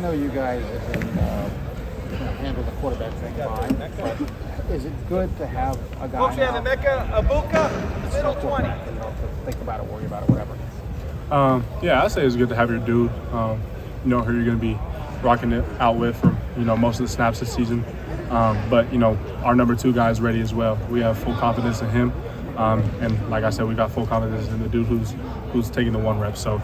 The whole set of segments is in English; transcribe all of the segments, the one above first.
know you guys have been handle the quarterback thing fine, but is it good to have a guy Coach Emeka Egbuka, middle 20. You don't have to think about it, worry about it, whatever. Yeah, I'd say it's good to have your dude. You know who you're going to be rocking it out with for most of the snaps this season. But our number 2 guy is ready as well. We have full confidence in him, and like I said, we got full confidence in the dude who's taking the 1 rep. So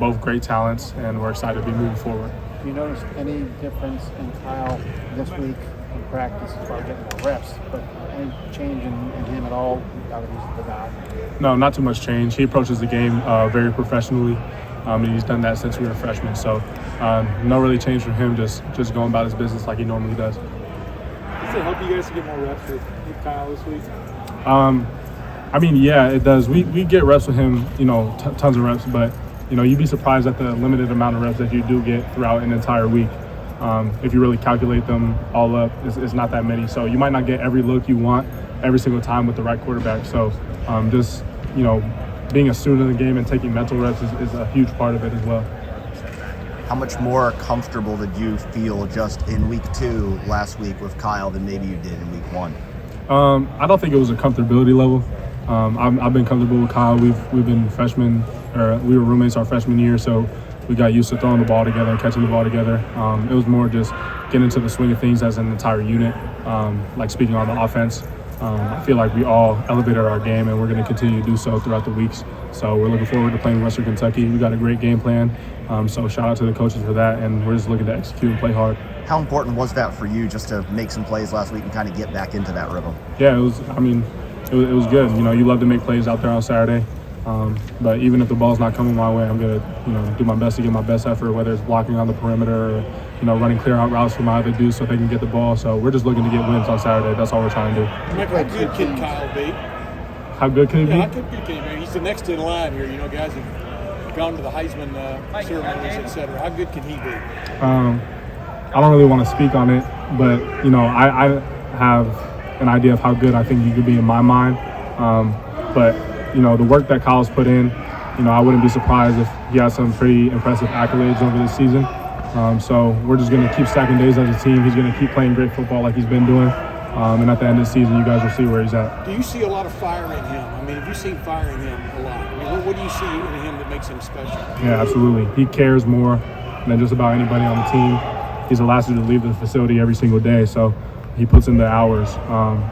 both great talents, and we're excited to be moving forward. Have you noticed any difference in Kyle this week in practice as far as getting more reps? But any change in him at all? Now that he's the guy? No, not too much change. He approaches the game very professionally, and he's done that since we were freshmen. So no really change from him. Just going about his business like he normally does. Does it help you guys to get more reps with Kyle this week? I mean, yeah, it does. We get reps with him, tons of reps, but you'd be surprised at the limited amount of reps that you do get throughout an entire week. If you really calculate them all up, it's not that many. So you might not get every look you want every single time with the right quarterback. So just being a student of the game and taking mental reps is a huge part of it as well. How much more comfortable did you feel just in week 2 last week with Kyle than maybe you did in week 1? I don't think it was a comfortability level. I've been comfortable with Kyle. We've been freshmen, or we were roommates our freshman year, so we got used to throwing the ball together and catching the ball together. It was more just getting into the swing of things as an entire unit. Like speaking on the offense, I feel like we all elevated our game, and we're going to continue to do so throughout the weeks. So we're looking forward to playing Western Kentucky. We got a great game plan. So shout out to the coaches for that, and we're just looking to execute and play hard. How important was that for you just to make some plays last week and kind of get back into that rhythm? Yeah, it was. I mean, it was good. You love to make plays out there on Saturday. But even if the ball's not coming my way, I'm gonna, do my best to give my best effort, whether it's blocking on the perimeter or, running clear out routes for my other dudes so they can get the ball. So we're just looking to get wins on Saturday. That's all we're trying to do. How good can Kyle be? How good can he be? How good can he be? He's the next in line here. Guys have gone to the Heisman ceremonies, etc. How good can he be? I don't really want to speak on it, but I have an idea of how good I think he could be in my mind. But the work that Kyle's put in, I wouldn't be surprised if he has some pretty impressive accolades over this season. So we're just going to keep stacking days as a team. He's going to keep playing great football like he's been doing. And at the end of the season, you guys will see where he's at. Do you see a lot of fire in him? I mean, have you seen fire in him a lot? I mean, what do you see in him that makes him special? Yeah, absolutely. He cares more than just about anybody on the team. He's the last dude to leave the facility every single day, so he puts in the hours,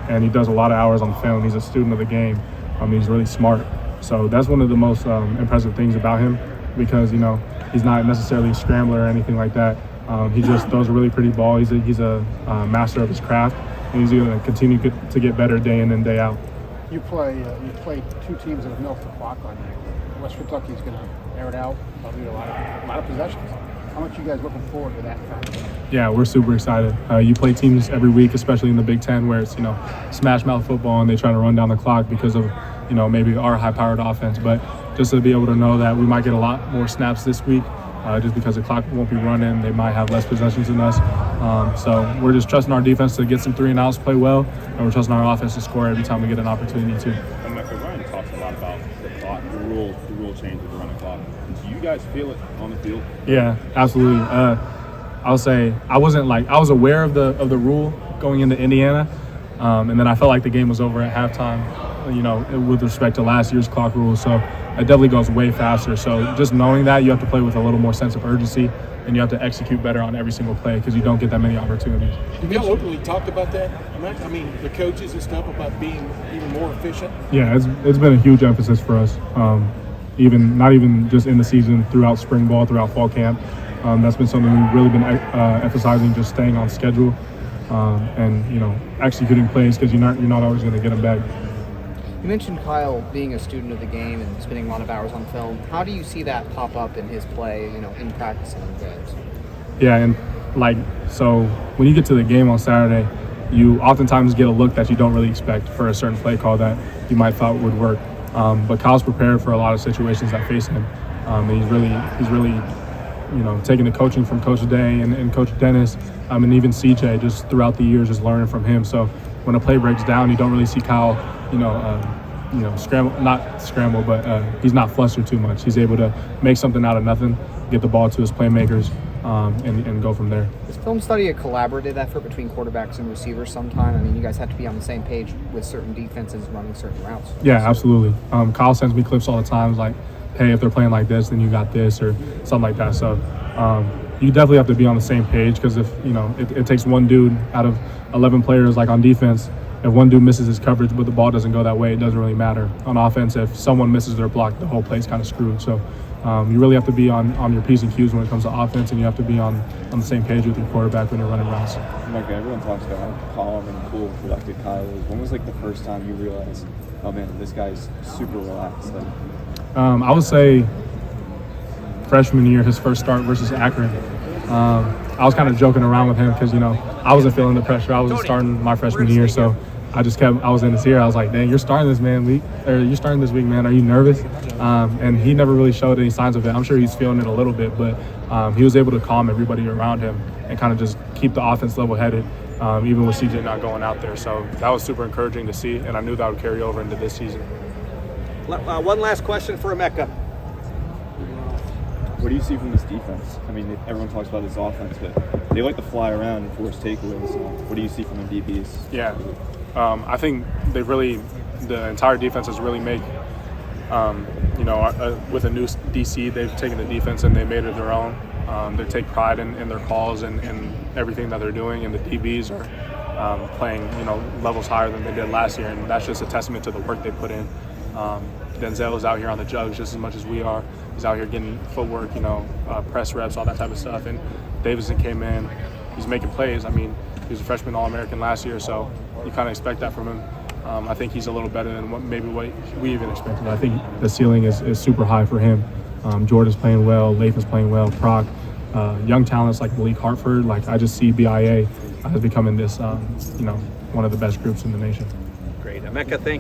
and he does a lot of hours on film. He's a student of the game. He's really smart. So that's one of the most impressive things about him, because he's not necessarily a scrambler or anything like that. He just throws a really pretty ball. He's a master of his craft, and he's going to continue to get better day in and day out. You play 2 teams that have milked the clock on you. West Kentucky's going to air it out. Probably a lot of possessions. How much are you guys looking forward to that kind of thing? Yeah, we're super excited. You play teams every week, especially in the Big Ten, where it's smash mouth football and they try to run down the clock because of maybe our high-powered offense. But just to be able to know that we might get a lot more snaps this week, just because the clock won't be running, they might have less possessions than us. So we're just trusting our defense to get some 3 and outs, play well, and we're trusting our offense to score every time we get an opportunity to. Emeka, Ryan talks a lot about the clock, the rule change with the running clock. Do you guys feel it on the field? Yeah, absolutely. I'll say I was aware of the rule going into Indiana, and then I felt like the game was over at halftime, with respect to last year's clock rule. So it definitely goes way faster. So just knowing that, you have to play with a little more sense of urgency, and you have to execute better on every single play because you don't get that many opportunities. Have y'all openly talked about that? I mean, the coaches and stuff about being even more efficient? Yeah, it's been a huge emphasis for us. Not even just in the season, throughout spring ball, throughout fall camp. That's been something we've really been emphasizing, just staying on schedule and executing plays because you're not always going to get them back. You mentioned Kyle being a student of the game and spending a lot of hours on film. How do you see that pop up in his play, in practice and in games? Yeah, and so when you get to the game on Saturday, you oftentimes get a look that you don't really expect for a certain play call that you might thought would work. But Kyle's prepared for a lot of situations that face him. And he's really taking the coaching from Coach Day and Coach Dennis, and even CJ just throughout the years, just learning from him. So when a play breaks down, you don't really see Kyle, scramble, but he's not flustered too much. He's able to make something out of nothing, get the ball to his playmakers, and go from there. Is film study a collaborative effort between quarterbacks and receivers sometime? I mean, you guys have to be on the same page with certain defenses running certain routes. Yeah, absolutely. Kyle sends me clips all the time, like, hey, if they're playing like this, then you got this or something like that. So you definitely have to be on the same page, because if, it takes one dude out of 11 players, like on defense, if one dude misses his coverage but the ball doesn't go that way, it doesn't really matter. On offense, if someone misses their block, the whole play's kind of screwed. So you really have to be on your P's and Q's when it comes to offense, and you have to be on the same page with your quarterback when you're running routes. Mike, everyone talks about how calm and cool and productive Kyle is. When was like the first time you realized, oh man, this guy's super relaxed? I would say freshman year, his first start versus Akron. I was kind of joking around with him because, I wasn't feeling the pressure. I wasn't starting my freshman year, so I was in his ear. I was like, dang, you're starting this week, man. Are you nervous? And he never really showed any signs of it. I'm sure he's feeling it a little bit, but he was able to calm everybody around him and kind of just keep the offense level-headed, even with CJ not going out there. So that was super encouraging to see, and I knew that would carry over into this season. One last question for Emeka. What do you see from this defense? I mean, everyone talks about this offense, but they like to fly around and force takeaways. So what do you see from the DBs? Yeah, I think the entire defense has really made, with a new DC, they've taken the defense and they made it their own. They take pride in their calls and everything that they're doing, and the DBs are playing, levels higher than they did last year, and that's just a testament to the work they put in. Denzel is out here on the jugs just as much as we are. He's out here getting footwork, press reps, all that type of stuff. And Davison came in, he's making plays. I mean, he was a freshman All-American last year, so you kind of expect that from him. I think he's a little better than what we even expected. I think the ceiling is super high for him. Jordan's playing well, Lathan's playing well, Proc. Young talents like Malik Hartford, I just see BIA as becoming this, one of the best groups in the nation. Great. Emeka, thank you.